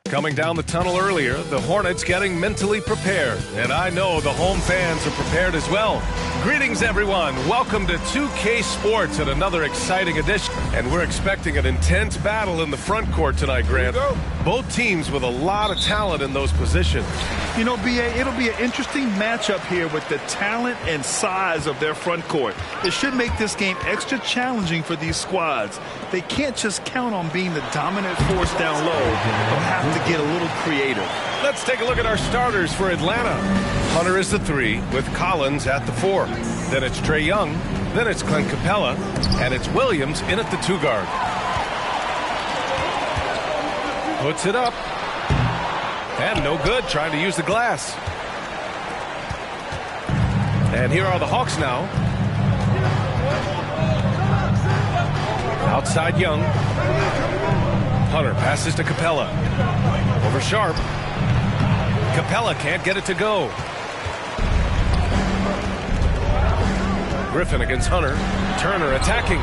Coming down the tunnel earlier, the Hornets getting mentally prepared. And I know the home fans are prepared as well. Greetings, everyone. Welcome to 2K Sports and another exciting edition. And we're expecting an intense battle in the front court tonight, Grant. Both teams with a lot of talent in those positions. You know, B.A., it'll be an interesting matchup here with the talent and size of their front court. It should make this game extra challenging for these squads. They can't just count on being the dominant force down low. They'll have to get a little creative. Let's take a look at our starters for Atlanta. Hunter is the 3 with Collins at the 4. Then it's Trae Young. Then it's Clint Capella. And it's Williams in at the 2 guard. Puts it up. And no good, trying to use the glass. And here are the Hawks now. Outside Young. Hunter passes to Capella. Over Sharp. Capella can't get it to go. Griffin against Hunter. Turner attacking.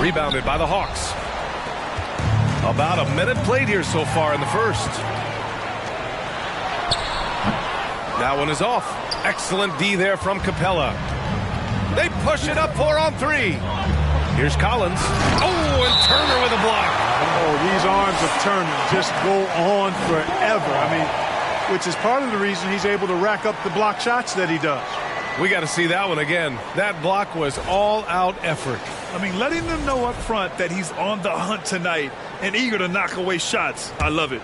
Rebounded by the Hawks. About a minute played here so far in the first. That one is off. Excellent D there from Capella. They push it up 4 on 3. Here's Collins. Oh, and Turner with a block. Oh, these arms of Turner just go on forever. I mean, which is part of the reason he's able to rack up the block shots that he does. We got to see that one again. That block was all-out effort. I mean, letting them know up front that he's on the hunt tonight and eager to knock away shots. I love it.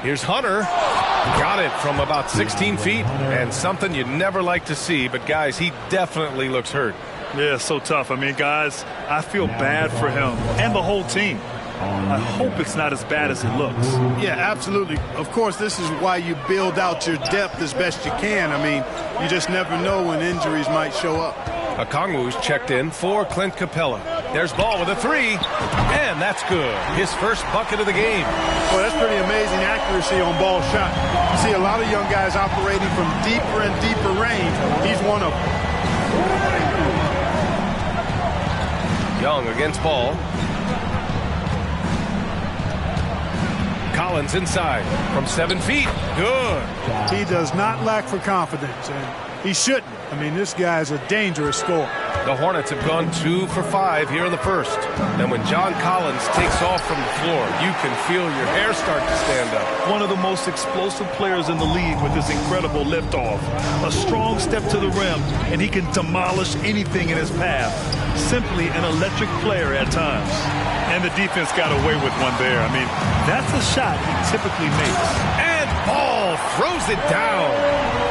Here's Hunter. Got it from about 16 feet. And something you never like to see. But, guys, he definitely looks hurt. Yeah, so tough. I mean, guys, I feel bad for him and the whole team. I hope it's not as bad as it looks. Yeah, absolutely. Of course, this is why you build out your depth as best you can. I mean, you just never know when injuries might show up. Okongwu's checked in for Clint Capella. There's Ball with a 3, and that's good. His first bucket of the game. Well, that's pretty amazing accuracy on Ball's shot. You see a lot of young guys operating from deeper and deeper range. He's one of them. Young against Ball. Collins inside from 7 feet. Good. He does not lack for confidence, and he shouldn't. I mean, this guy is a dangerous scorer. The Hornets have gone 2 for 5 here in the first. And when John Collins takes off from the floor, you can feel your hair start to stand up. One of the most explosive players in the league with his incredible liftoff. A strong step to the rim, and he can demolish anything in his path. Simply an electric player at times. And the defense got away with one there. I mean, that's a shot he typically makes. And Ball throws it down.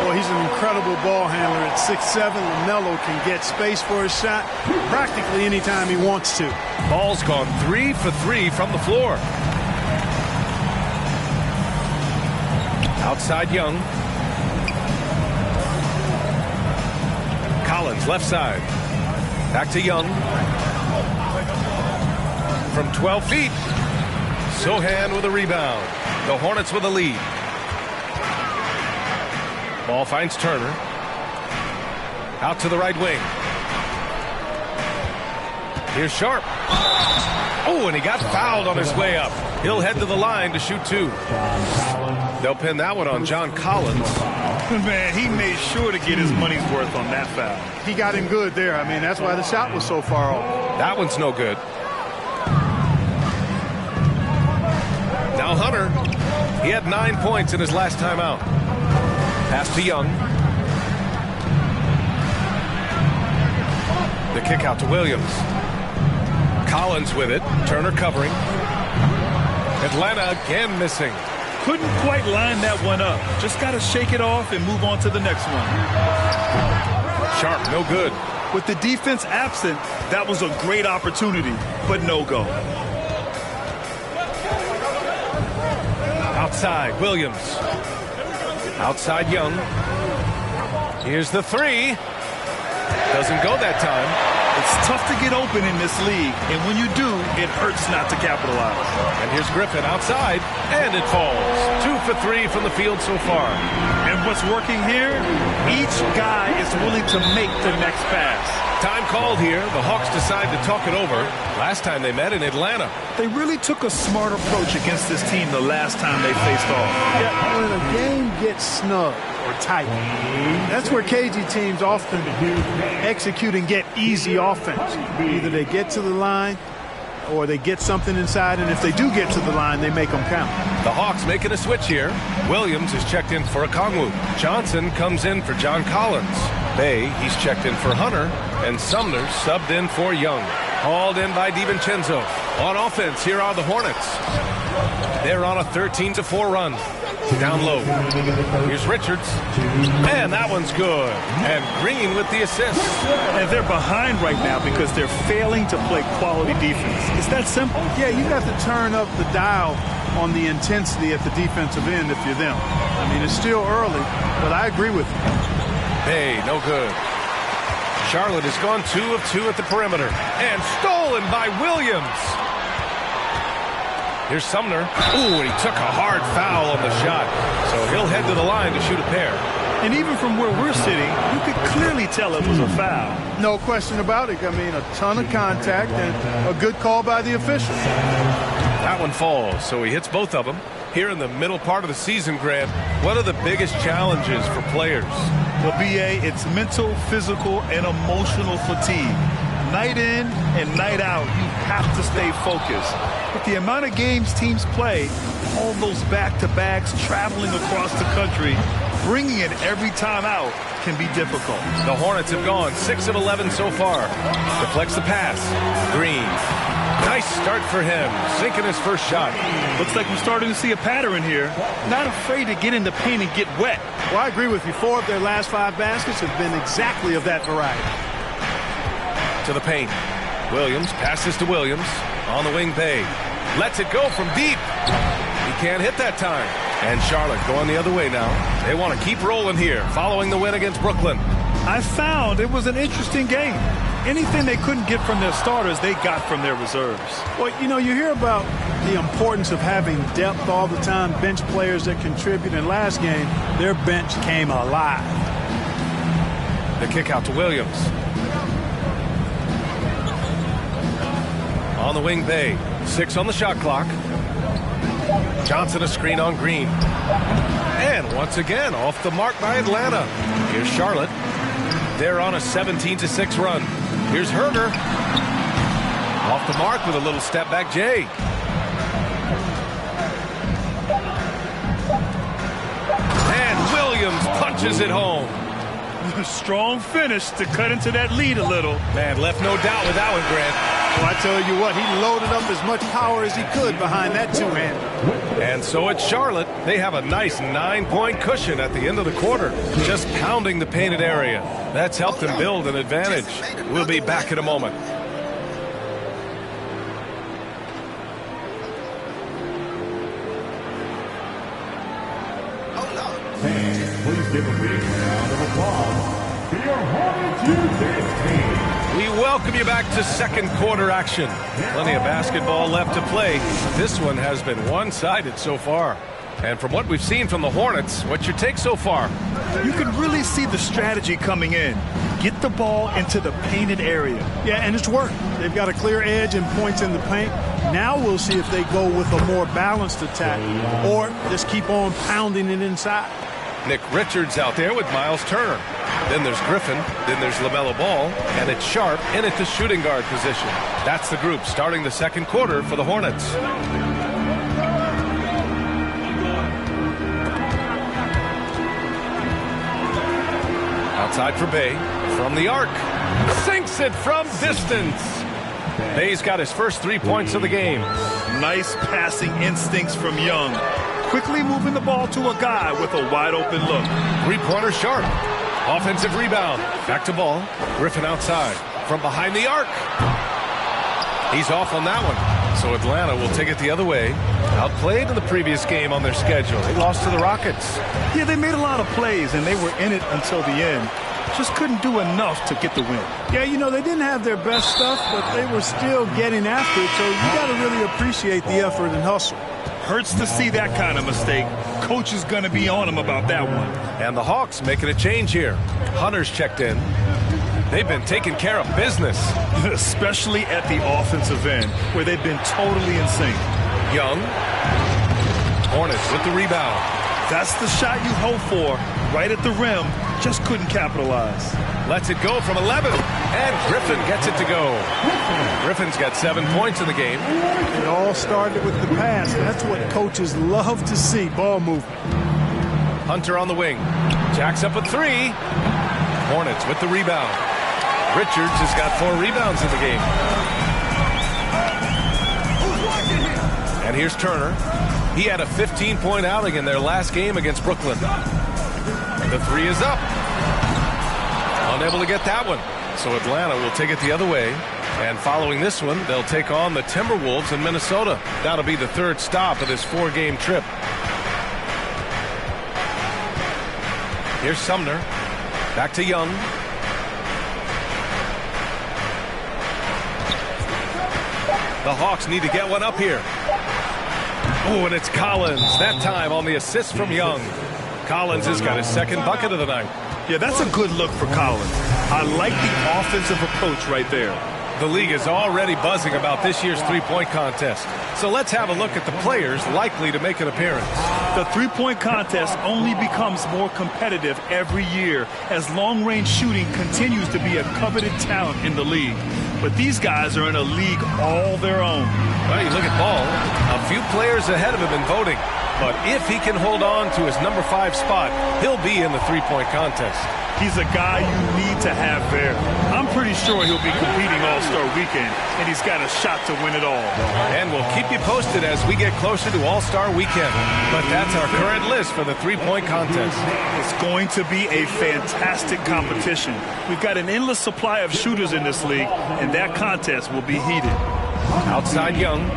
Well, he's an incredible ball handler at 6'7". LaMelo can get space for his shot practically anytime he wants to. Ball's gone 3 for 3 from the floor. Outside Young. Collins left side. Back to Young. From 12 feet. Sohan with a rebound. The Hornets with a lead. Ball finds Turner. Out to the right wing. Here's Sharp. Oh, and he got fouled on his way up. He'll head to the line to shoot 2. They'll pin that one on John Collins. Man, he made sure to get his money's worth on that foul. He got him good there. I mean, that's why the shot was so far off. That one's no good. Now Hunter. He had 9 points in his last time out. Pass to Young. The kick out to Williams. Collins with it. Turner covering. Atlanta again missing. Couldn't quite line that one up. Just got to shake it off and move on to the next one. Sharp, no good. With the defense absent, that was a great opportunity, but no go. Outside, Williams. Outside, Young. Here's the 3. Doesn't go that time. It's tough to get open in this league, and when you do, it hurts not to capitalize. And here's Griffin outside, and it falls. 2 for 3 from the field so far. And what's working here? Each guy is willing to make the next pass. Time called here. The Hawks decide to talk it over. Last time they met in Atlanta. They really took a smart approach against this team the last time they faced off. Yeah, when a game gets snug or tight, that's where KG teams often execute and get easy offense. Either they get to the line or they get something inside, and if they do get to the line, they make them count. The Hawks making a switch here. Williams is checked in for Okongwu. Johnson comes in for John Collins. Bay, he's checked in for Hunter. And Sumner subbed in for Young. Hauled in by DiVincenzo. On offense, here are the Hornets. They're on a 13-4 run. Down low. Here's Richards. And that one's good. And Green with the assist. And they're behind right now because they're failing to play quality defense. It's that simple. Yeah, you have to turn up the dial on the intensity at the defensive end if you're them. I mean, it's still early, but I agree with you. Hey, no good. Charlotte has gone 2 of 2 at the perimeter. And stolen by Williams. Here's Sumner. Ooh, and he took a hard foul on the shot. So he'll head to the line to shoot a pair. And even from where we're sitting, you could clearly tell it was a foul. No question about it. I mean, a ton of contact and a good call by the official. That one falls, so he hits both of them. Here in the middle part of the season, Grant, what are the biggest challenges for players? Well, B.A., it's mental, physical, and emotional fatigue. Night in and night out, you have to stay focused. But the amount of games teams play, all those back-to-backs, traveling across the country, bringing it every time out can be difficult. The Hornets have gone 6 of 11 so far. Deflects the pass. Green. Nice start for him. Sinking his first shot. Looks like we're starting to see a pattern here. Not afraid to get in the paint and get wet. Well, I agree with you. 4 of their last 5 baskets have been exactly of that variety. To the paint. Williams passes to Williams. On the wing, Bay. Lets it go from deep. He can't hit that time. And Charlotte going the other way now. They want to keep rolling here, following the win against Brooklyn. I found it was an interesting game. Anything they couldn't get from their starters, they got from their reserves. Well, you know, you hear about the importance of having depth all the time, bench players that contribute. In last game, their bench came alive. The kick out to Williams. On the wing, Bay. 6 on the shot clock. Johnson a screen on Green. And once again, off the mark by Atlanta. Here's Charlotte. They're on a 17-6 run. Here's Herder. Off the mark with a little step back, Jay. And Williams punches it home. Strong finish to cut into that lead a little. Man, left no doubt with that one, Grant. Well, I tell you what, he loaded up as much power as he could behind that two-hander. And so it's Charlotte. They have a nice 9-point cushion at the end of the quarter, just pounding the painted area. That's helped them build an advantage. We'll be back in a moment. Fans, please give a big round of applause to your Hornets team. We welcome you back to second quarter action. Plenty of basketball left to play. This one has been one-sided so far. And from what we've seen from the Hornets, what's your take so far? You can really see the strategy coming in. Get the ball into the painted area. Yeah, and it's worked. They've got a clear edge and points in the paint. Now we'll see if they go with a more balanced attack or just keep on pounding it inside. Nick Richards out there with Miles Turner. Then there's Griffin. Then there's LaMelo Ball. And it's Sharp in at the shooting guard position. That's the group starting the second quarter for the Hornets. Outside for Bay. From the arc. Sinks it from distance. Bay's got his first 3 points of the game. Nice passing instincts from Young. Quickly moving the ball to a guy with a wide open look. Three-pointer Sharp. Offensive rebound. Back to Ball. Griffin outside. From behind the arc. He's off on that one. So Atlanta will take it the other way. Outplayed in the previous game on their schedule. They lost to the Rockets. Yeah, they made a lot of plays, and they were in it until the end. just couldn't do enough to get the win. Yeah, you know, they didn't have their best stuff, but they were still getting after it, so you got to really appreciate the effort and hustle. Hurts to see that kind of mistake. Coach is going to be on him about that one. And the Hawks making a change here. Hunter's checked in. They've been taking care of business. Especially at the offensive end, where they've been totally in sync. Young. Hornets with the rebound. That's the shot you hope for. Right at the rim. Just couldn't capitalize. Lets it go from 11. And Griffin gets it to go. Griffin's got 7 points in the game. It all started with the pass. That's what coaches love to see, ball movement. Hunter on the wing. Jacks up a 3. Hornets with the rebound. Richards has got 4 rebounds in the game. And here's Turner. He had a 15-point outing in their last game against Brooklyn. The 3 is up. Unable to get that one. So Atlanta will take it the other way. And following this one, they'll take on the Timberwolves in Minnesota. That'll be the 3rd stop of this 4-game trip. Here's Sumner. Back to Young. The Hawks need to get one up here. Oh, and it's Collins. That time on the assist from Young. Collins has got his 2nd bucket of the night. Yeah, that's a good look for Collins. I like the offensive approach right there. The league is already buzzing about this year's three-point contest. So let's have a look at the players likely to make an appearance. The three-point contest only becomes more competitive every year as long-range shooting continues to be a coveted talent in the league. But these guys are in a league all their own. Well, you look at Ball, a few players ahead of him in voting. But if he can hold on to his number 5 spot, he'll be in the three-point contest. He's a guy you need to have there. I'm pretty sure he'll be competing All-Star Weekend, and he's got a shot to win it all. And we'll keep you posted as we get closer to All-Star Weekend. But that's our current list for the three-point contest. It's going to be a fantastic competition. We've got an endless supply of shooters in this league, and that contest will be heated. Outside Young.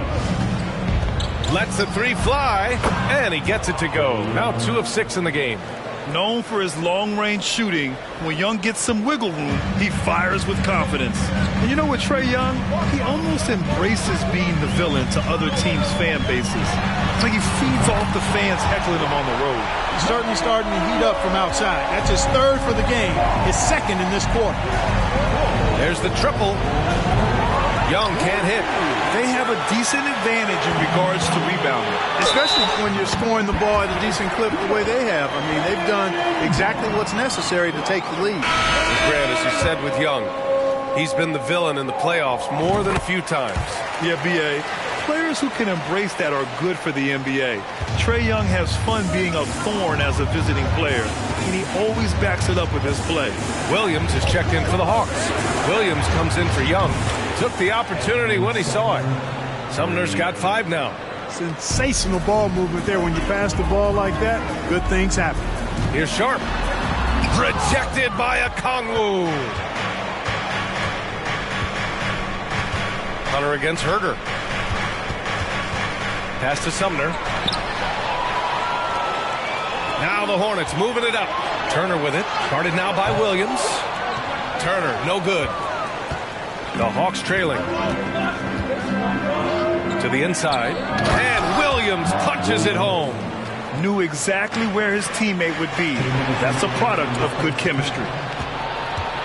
Lets the 3 fly, and he gets it to go. Now 2 of 6 in the game. Known for his long-range shooting, when Young gets some wiggle room, he fires with confidence. And you know what, Trae Young? He almost embraces being the villain to other teams' fan bases. It's like he feeds off the fans heckling him on the road. He's certainly starting to heat up from outside. That's his 3rd for the game, his 2nd in this quarter. There's the triple. Young can't hit. They have a decent advantage in regards to rebounding. Especially when you're scoring the ball at a decent clip the way they have. I mean, they've done exactly what's necessary to take the lead. Grant, as you said with Young, he's been the villain in the playoffs more than a few times. Yeah, B.A. Players who can embrace that are good for the NBA. Trae Young has fun being a thorn as a visiting player, and he always backs it up with his play. Williams is checked in for the Hawks. Williams comes in for Young. Took the opportunity when he saw it. Sumner's got 5 now. Sensational ball movement there. When you pass the ball like that, good things happen. Here's Sharp. Rejected by Okongwu. Hunter against Herder. Pass to Sumner. Now the Hornets moving it up. Turner with it. Guarded now by Williams. Turner, no good. The Hawks trailing. To the inside. And Williams punches it home. Knew exactly where his teammate would be. That's a product of good chemistry.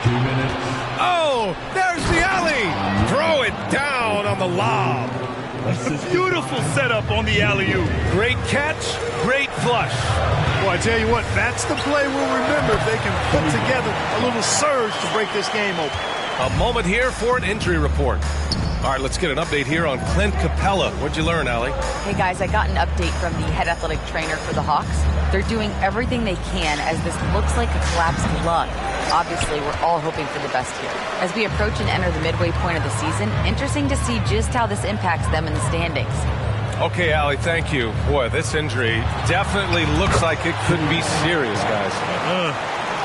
2 minutes. Oh, there's the alley. Throw it down on the lob. Beautiful setup on the alley-oop. Great catch, great flush. Well, I tell you what, that's the play we'll remember if they can put together a little surge to break this game open. A moment here for an injury report. All right, let's get an update here on Clint Capella. What'd you learn, Allie? Hey, guys, I got an update from the head athletic trainer for the Hawks. They're doing everything they can as this looks like a collapsed lung. Obviously, we're all hoping for the best here. As we approach and enter the midway point of the season, interesting to see just how this impacts them in the standings. Okay, Allie, thank you. Boy, this injury definitely looks like it could be serious, guys.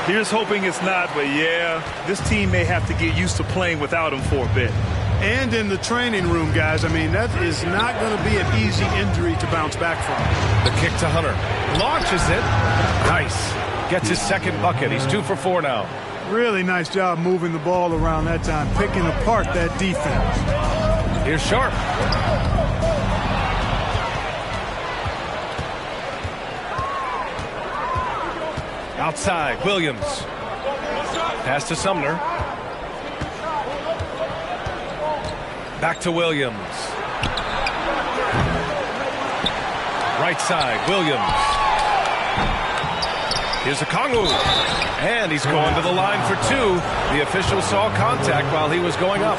Here's hoping it's not, but yeah, this team may have to get used to playing without him for a bit. And in the training room, guys, I mean, that is not going to be an easy injury to bounce back from. The kick to Hunter. Launches it. Nice. Gets his 2nd bucket. He's 2 for 4 now. Really nice job moving the ball around that time, picking apart that defense. Here's Sharp. Outside, Williams. Pass to Sumner. Back to Williams. Right side, Williams. Here's Okongwu. And he's going to the line for two. The official saw contact while he was going up.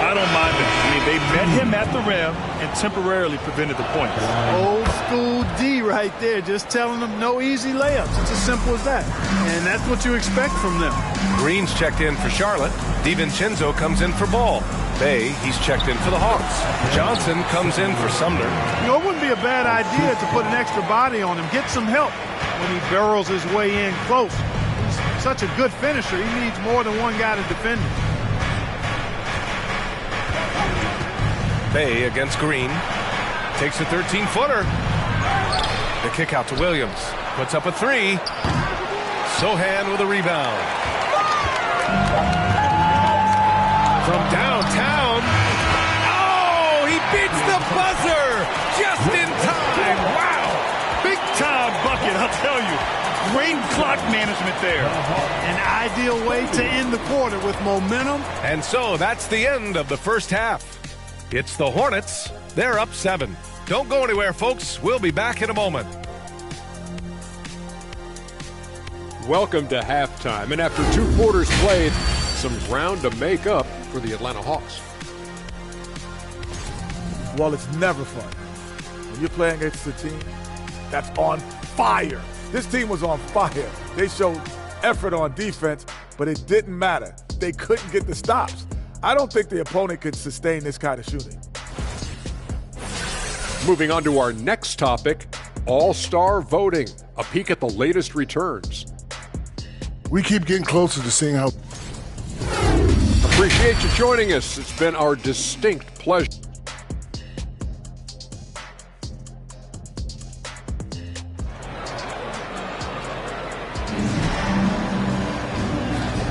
I don't mind it. I mean, they met him at the rim and temporarily prevented the points. Old school D right there, just telling them no easy layups. It's as simple as that. And that's what you expect from them. Green's checked in for Charlotte. DiVincenzo comes in for Ball. Bay, he's checked in for the Hawks. Johnson comes in for Sumner. You know, it wouldn't be a bad idea to put an extra body on him, get some help when he barrels his way in close. He's such a good finisher. He needs more than one guy to defend him. Bay against Green. Takes a 13-footer. The kick out to Williams. Puts up a three. Sohan with a rebound. From downtown. Oh, he beats the buzzer just in time. Wow. Big time bucket, I'll tell you. Great clock management there. An ideal way to end the quarter with momentum. And so that's the end of the first half. It's the Hornets. They're up 7. Don't go anywhere, folks. We'll be back in a moment. Welcome to halftime. And after 2 quarters played, some ground to make up for the Atlanta Hawks. Well, it's never fun when you're playing against a team that's on fire. This team was on fire. They showed effort on defense, but it didn't matter. They couldn't get the stops. I don't think the opponent could sustain this kind of shooting. Moving on to our next topic, All-Star voting. A peek at the latest returns. We keep getting closer to seeing how. Appreciate you joining us. It's been our distinct pleasure.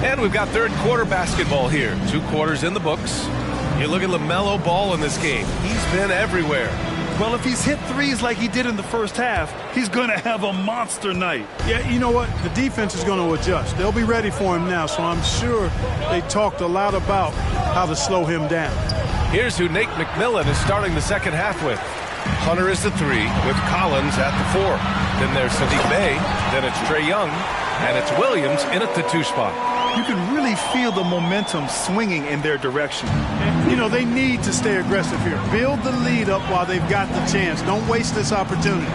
And we've got third quarter basketball here. 2 quarters in the books. You look at LaMelo Ball in this game. He's been everywhere. Well, if he's hit threes like he did in the first half, he's going to have a monster night. Yeah, you know what? The defense is going to adjust. They'll be ready for him now, so I'm sure they talked a lot about how to slow him down. Here's who Nate McMillan is starting the second half with. Hunter is the 3 with Collins at the 4. Then there's Sadiq Bey. Then it's Trae Young. And it's Williams in at the 2 spot. You can really feel the momentum swinging in their direction. You know, they need to stay aggressive here. Build the lead up while they've got the chance. Don't waste this opportunity.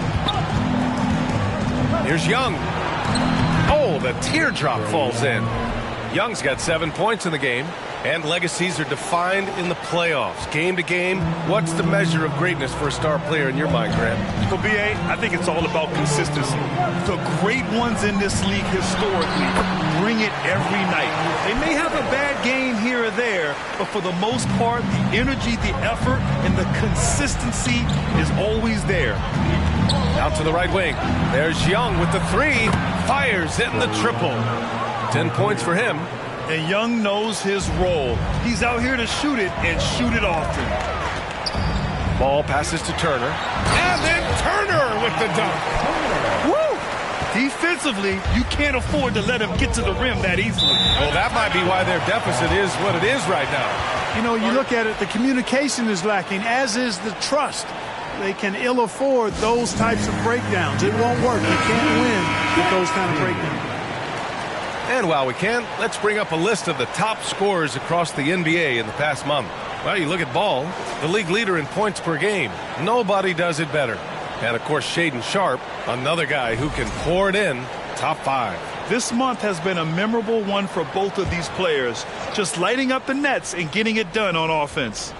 Here's Young. Oh, the teardrop falls in. Young's got 7 points in the game, and legacies are defined in the playoffs. Game to game, what's the measure of greatness for a star player in your mind, Grant? For BA, I think it's all about consistency. The great ones in this league historically bring it every night. They may have a bad game here or there, but for the most part, the energy, the effort, and the consistency is always there. Out to the right wing. There's Young with the 3. Fires in the triple. 10 points for him. And Young knows his role. He's out here to shoot it and shoot it often. Ball passes to Turner. And then Turner with the dunk. Woo! Defensively, you can't afford to let him get to the rim that easily. Well, that might be why their deficit is what it is right now. You know, you look at it, the communication is lacking, as is the trust. They can ill afford those types of breakdowns. It won't work. You can't win with those kind of breakdowns. And while we can, let's bring up a list of the top scorers across the NBA in the past month. Well, you look at Ball, the league leader in points per game. Nobody does it better. And, of course, Shaedon Sharpe, another guy who can pour it in, top 5. This month has been a memorable one for both of these players, just lighting up the nets and getting it done on offense.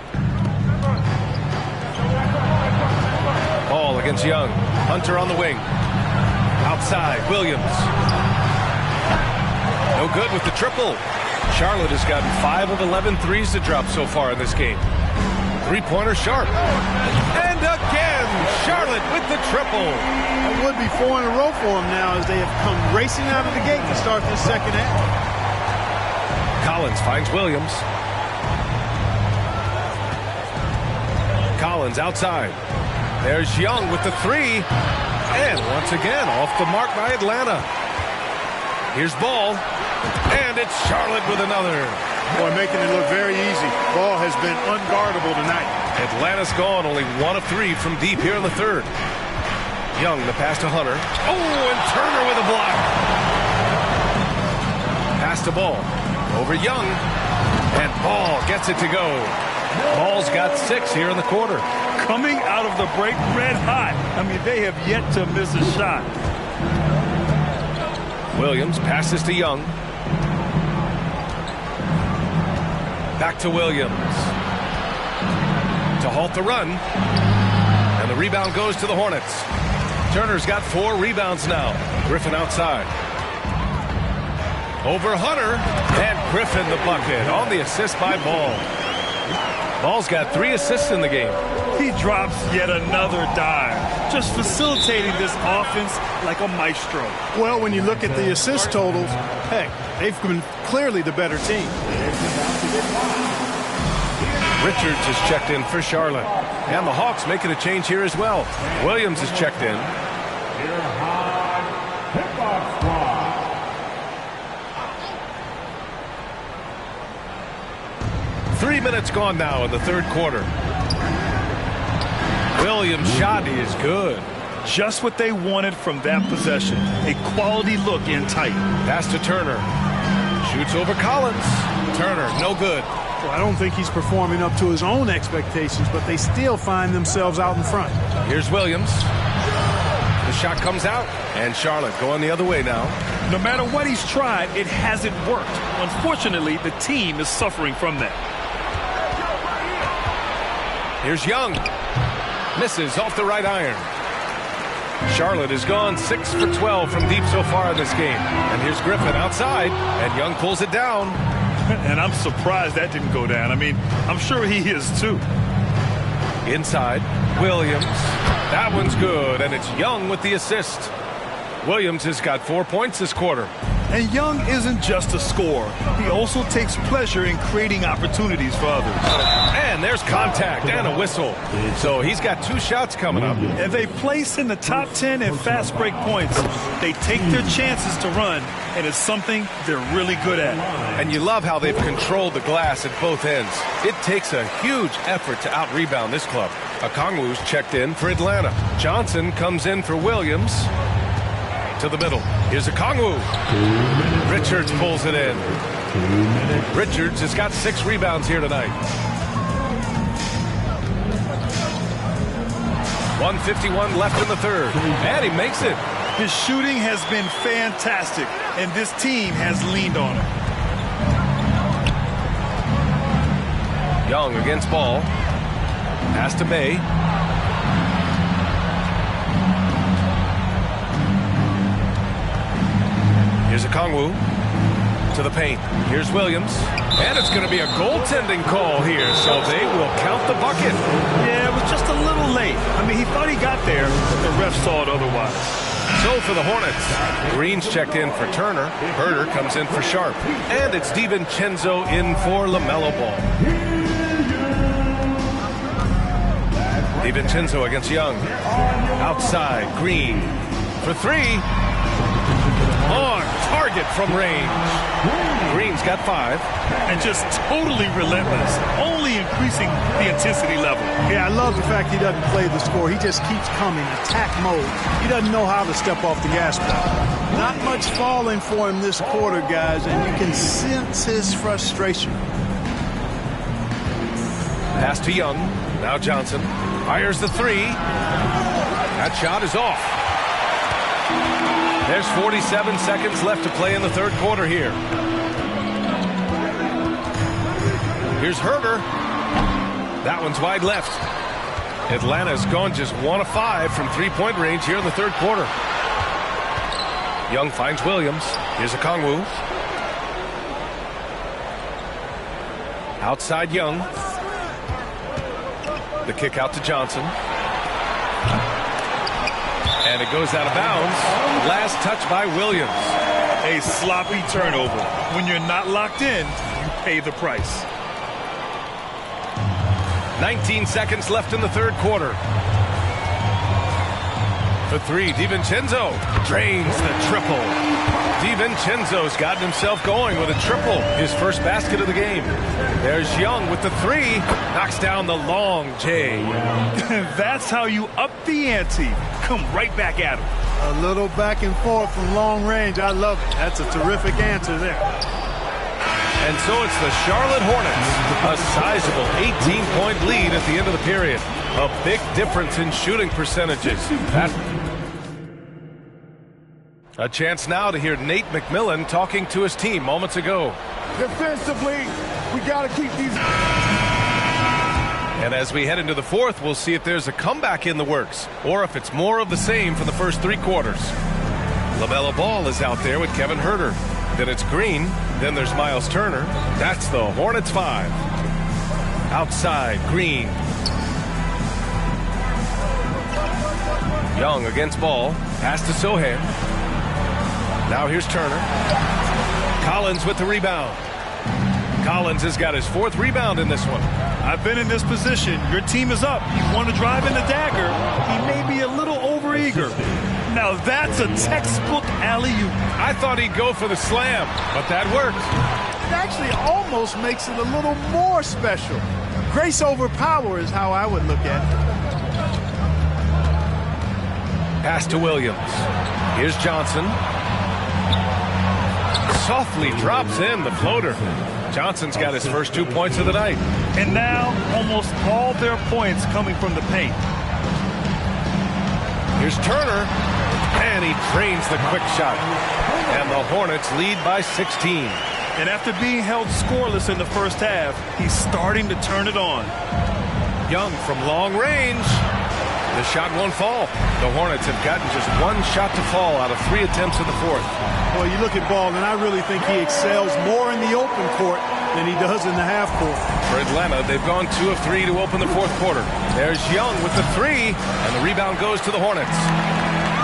Ball against Young. Hunter on the wing. Outside, Williams. No good with the triple. Charlotte has gotten 5 of 11 threes to drop so far in this game. 3-pointer Sharpe. And again, Charlotte with the triple. It would be 4 in a row for them now as they have come racing out of the gate to start this second half. Collins finds Williams. Collins outside. There's Young with the 3. And once again, off the mark by Atlanta. Here's Ball. And it's Charlotte with another. Boy, making it look very easy. Ball has been unguardable tonight. Atlanta's gone only 1 of 3 from deep here in the third. Young, the pass to Hunter. Oh, and Turner with a block. Pass to Ball. Over Young. And Ball gets it to go. Ball's got 6 here in the quarter. Coming out of the break red hot. I mean, they have yet to miss a shot. Williams passes to Young. Back to Williams. To halt the run. And the rebound goes to the Hornets. Turner's got 4 rebounds now. Griffin outside. Over Hunter. And Griffin the bucket on the assist by Ball. Ball's got 3 assists in the game. He drops yet another dime, just facilitating this offense like a maestro. Well, when you look at the assist totals, heck, they've been clearly the better team. Richards is checked in for Charlotte. And the Hawks making a change here as well. Williams is checked in. 3 minutes gone now in the third quarter. Williams' shot is good. Just what they wanted from that possession. A quality look in tight. Pass to Turner. Shoots over Collins. Turner, no good. Well, I don't think he's performing up to his own expectations, but they still find themselves out in front. Here's Williams. The shot comes out, and Charlotte going the other way now. No matter what he's tried, it hasn't worked. Unfortunately, the team is suffering from that. Here's Young. Misses off the right iron. Charlotte has gone 6 for 12 from deep so far in this game. And here's Griffin outside, and Young pulls it down. And I'm surprised that didn't go down. I mean, I'm sure he is too. Inside, Williams. That one's good, and it's Young with the assist. Williams has got 4 points this quarter. And Young isn't just a scorer. He also takes pleasure in creating opportunities for others. And there's contact and a whistle. So he's got 2 shots coming up. And they place in the top 10 in fast break points. They take their chances to run, and it's something they're really good at. And you love how they've controlled the glass at both ends. It takes a huge effort to out-rebound this club. Okongwu's checked in for Atlanta. Johnson comes in for Williams. To the middle. Here's Okongwu. Richards pulls it in. Richards has got 6 rebounds here tonight. 1:51 left in the third. And he makes it. His shooting has been fantastic, and this team has leaned on him. Young against Ball. Pass to Bay. Here's Okongwu to the paint. Here's Williams. And it's going to be a goaltending call here, so they will count the bucket. Yeah, it was just a little late. I mean, he thought he got there, but the ref saw it otherwise. So for the Hornets, Green's checked in for Turner. Herder comes in for Sharp. And it's DiVincenzo in for LaMelo Ball. DiVincenzo against Young. Outside, Green for 3. On target from range. Green's got 5. And just totally relentless, only increasing the intensity level. Yeah, I love the fact he doesn't play the score. He just keeps coming, attack mode. He doesn't know how to step off the gas pedal. Not much falling for him this quarter, guys, and you can sense his frustration. Pass to Young. Now Johnson fires the 3. That shot is off. There's 47 seconds left to play in the third quarter here. Here's Herder. That one's wide left. Atlanta's gone just 1 of 5 from 3-point range here in the third quarter. Young finds Williams. Here's Okongwu. Outside Young. The kick out to Johnson. And it goes out of bounds. Last touch by Williams. A sloppy turnover. When you're not locked in, you pay the price. 19 seconds left in the third quarter. For three, DiVincenzo drains the triple. DiVincenzo's gotten himself going with a triple, his first basket of the game. There's Young with the three, knocks down the long J. That's how you up the ante. Come right back at him. A little back and forth from long range. I love it. That's a terrific answer there. And so it's the Charlotte Hornets, a sizable 18-point lead at the end of the period. A big difference in shooting percentages. A chance now to hear Nate McMillan talking to his team moments ago. Defensively, we got to keep these. And as we head into the fourth, we'll see if there's a comeback in the works or if it's more of the same for the first three quarters. LaMelo Ball is out there with Kevin Huerter. Then it's Green. Then there's Miles Turner. That's the Hornets 5. Outside, Green. Young against Ball. Pass to Sochan. Now here's Turner. Collins with the rebound. Collins has got his fourth rebound in this one. I've been in this position. Your team is up. You want to drive in the dagger. He may be a little overeager. Now that's a textbook alley-oop. I thought he'd go for the slam, but that worked. It actually almost makes it a little more special. Grace over power is how I would look at it. Pass to Williams. Here's Johnson. Softly drops in the floater. Johnson's got his first 2 points of the night. And now almost all their points coming from the paint. Here's Turner. And he drains the quick shot. And the Hornets lead by 16. And after being held scoreless in the first half, he's starting to turn it on. Young from long range. The shot won't fall. The Hornets have gotten just one shot to fall out of 3 attempts in the fourth. Well, you look at Ball, and I really think he excels more in the open court than he does in the half court. For Atlanta, they've gone 2 of 3 to open the fourth quarter. There's Young with the three, and the rebound goes to the Hornets.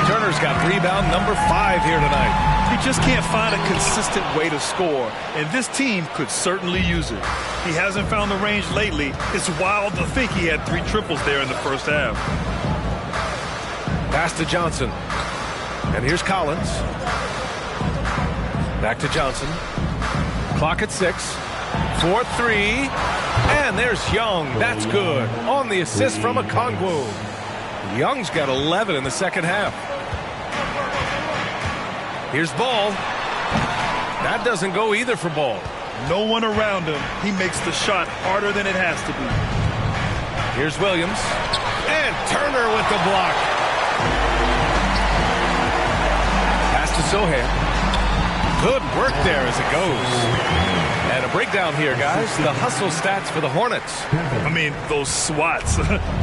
Turner's got rebound number 5 here tonight. He just can't find a consistent way to score, and this team could certainly use it. He hasn't found the range lately. It's wild to think he had 3 triples there in the first half. Pass to Johnson. And here's Collins. Back to Johnson. Clock at 6. 4-3. And there's Young. That's good. On the assist from Okongwu. Young's got 11 in the second half. Here's Ball. That doesn't go either for Ball. No one around him. He makes the shot harder than it has to be. Here's Williams. And Turner with the block. Pass to Sochan. Good work there as it goes. And a breakdown here, guys. The hustle stats for the Hornets. I mean, those swats,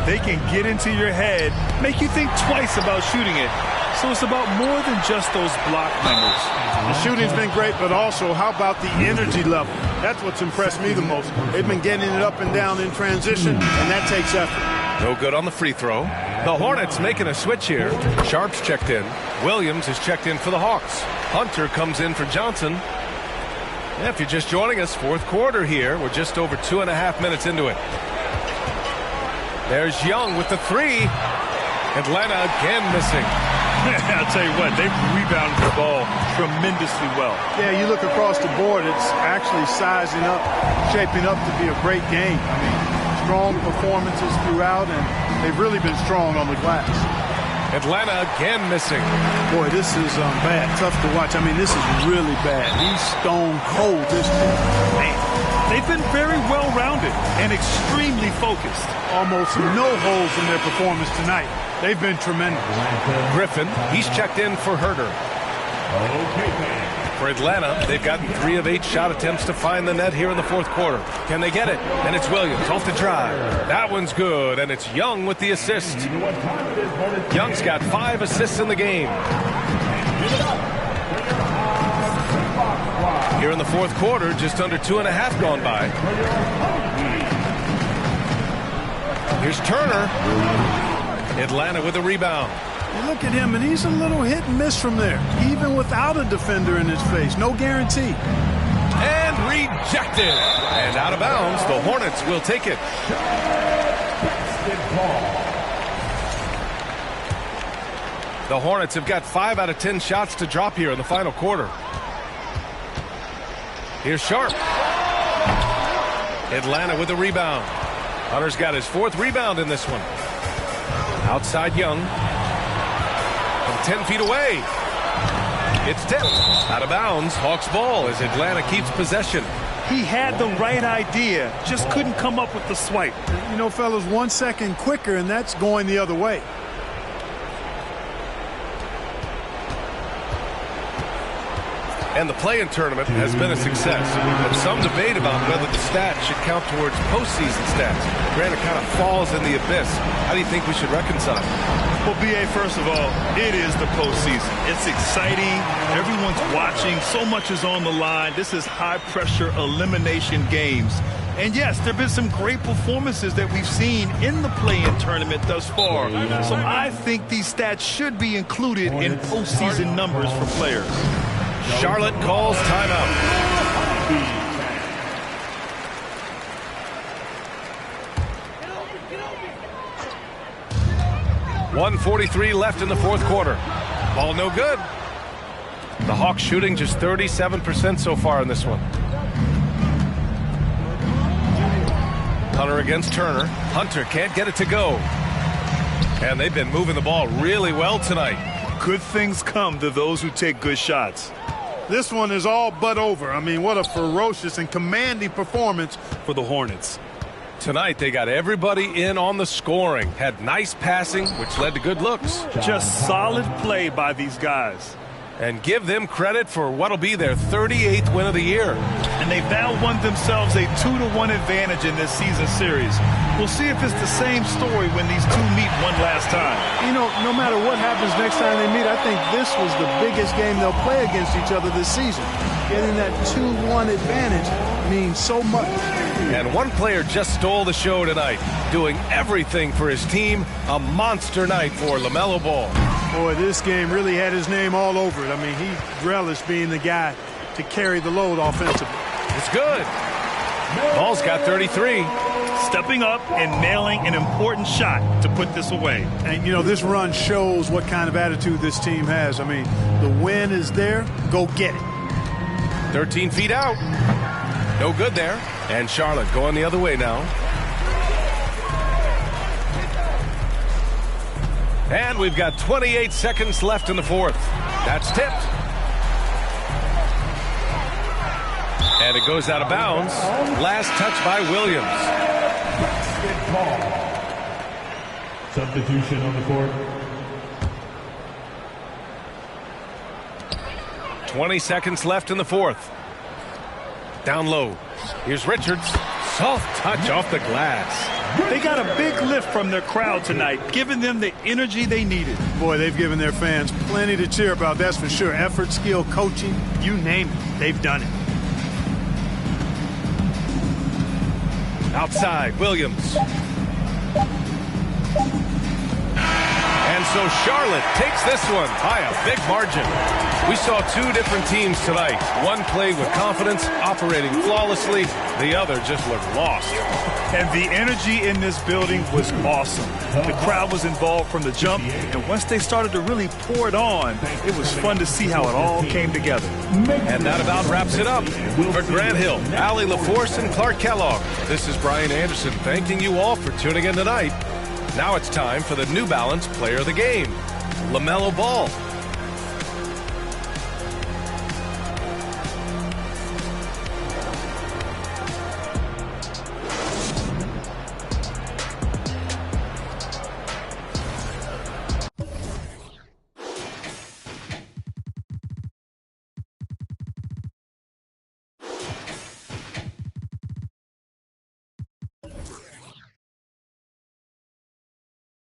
they can get into your head, make you think twice about shooting it. So it's about more than just those block numbers. The shooting's been great, but also how about the energy level? That's what's impressed me the most. They've been getting it up and down in transition, and that takes effort. No good on the free throw. The Hornets making a switch here. Sharp's checked in. Williams is checked in for the Hawks. Hunter comes in for Johnson. Yeah, if you're just joining us, fourth quarter here. We're just over 2.5 minutes into it. There's Young with the three. Atlanta again missing. I'll tell you what, they've rebounded the ball tremendously well. Yeah, you look across the board, it's actually sizing up, shaping up to be a great game. I mean, strong performances throughout, and they've really been strong on the glass. Atlanta again missing. Boy, this is bad. Tough to watch. I mean, this is really bad. He's stone cold, this team. Man, they've been very well-rounded and extremely focused. Almost no holes in their performance tonight. They've been tremendous. Griffin, he's checked in for Huerter. For Atlanta, they've gotten 3 of 8 shot attempts to find the net here in the fourth quarter. Can they get it? And it's Williams off the drive. That one's good, and it's Young with the assist. Young's got 5 assists in the game. Here in the fourth quarter, just under 2.5 gone by. Here's Turner. Atlanta with a rebound. You look at him, and he's a little hit and miss from there, even without a defender in his face. No guarantee. And rejected. And out of bounds, the Hornets will take it. The Hornets have got 5 out of 10 shots to drop here in the final quarter. Here's Sharp. Atlanta with a rebound. Hunter's got his 4th rebound in this one. Outside Young. From 10 feet away. It's tipped. Out of bounds. Hawks ball as Atlanta keeps possession. He had the right idea, just couldn't come up with the swipe. You know, fellas, 1 second quicker, and that's going the other way. And the play-in tournament has been a success. There's some debate about whether the stats should count towards postseason stats. Granted, kind of falls in the abyss. How do you think we should reconcile? Well, B.A., first of all, it is the postseason. It's exciting. Everyone's watching. So much is on the line. This is high-pressure elimination games. And, yes, there have been some great performances that we've seen in the play-in tournament thus far. So I think these stats should be included in postseason numbers for players. Charlotte calls timeout. 1:43 left in the 4th quarter. Ball no good. The Hawks shooting just 37% so far in this one. Hunter against Turner. Hunter can't get it to go. And they've been moving the ball really well tonight. Good things come to those who take good shots. This one is all but over. I mean, what a ferocious and commanding performance for the Hornets. Tonight, they got everybody in on the scoring. Had nice passing, which led to good looks. Just solid play by these guys. And give them credit for what'll be their 38th win of the year. And they've now won themselves a 2-1 advantage in this season series. We'll see if it's the same story when these two meet one last time. You know, no matter what happens next time they meet, I think this was the biggest game they'll play against each other this season. Getting that 2-1 advantage means so much. And one player just stole the show tonight, doing everything for his team. A monster night for LaMelo Ball. Boy, this game really had his name all over it. I mean, he relished being the guy to carry the load offensively. It's good. Ball's got 33. Stepping up and nailing an important shot to put this away. And, you know, this run shows what kind of attitude this team has. I mean, the win is there. Go get it. 13 feet out. No good there. And Charlotte going the other way now. And we've got 28 seconds left in the 4th. That's tipped. And it goes out of bounds. Last touch by Williams. Substitution on the court. 20 seconds left in the 4th. Down low. Here's Richards. Soft touch off the glass. They got a big lift from their crowd tonight, giving them the energy they needed. Boy, they've given their fans plenty to cheer about, that's for sure. Effort, skill, coaching, you name it, they've done it. Outside, Williams. And so Charlotte takes this one by a big margin. We saw 2 different teams tonight. One played with confidence, operating flawlessly. The other just looked lost. And the energy in this building was awesome. The crowd was involved from the jump, and once they started to really pour it on, it was fun to see how it all came together. And that about wraps it up. For Grant Hill, Allie LaForce, and Clark Kellogg, this is Brian Anderson thanking you all for tuning in tonight. Now it's time for the New Balance Player of the Game, LaMelo Ball.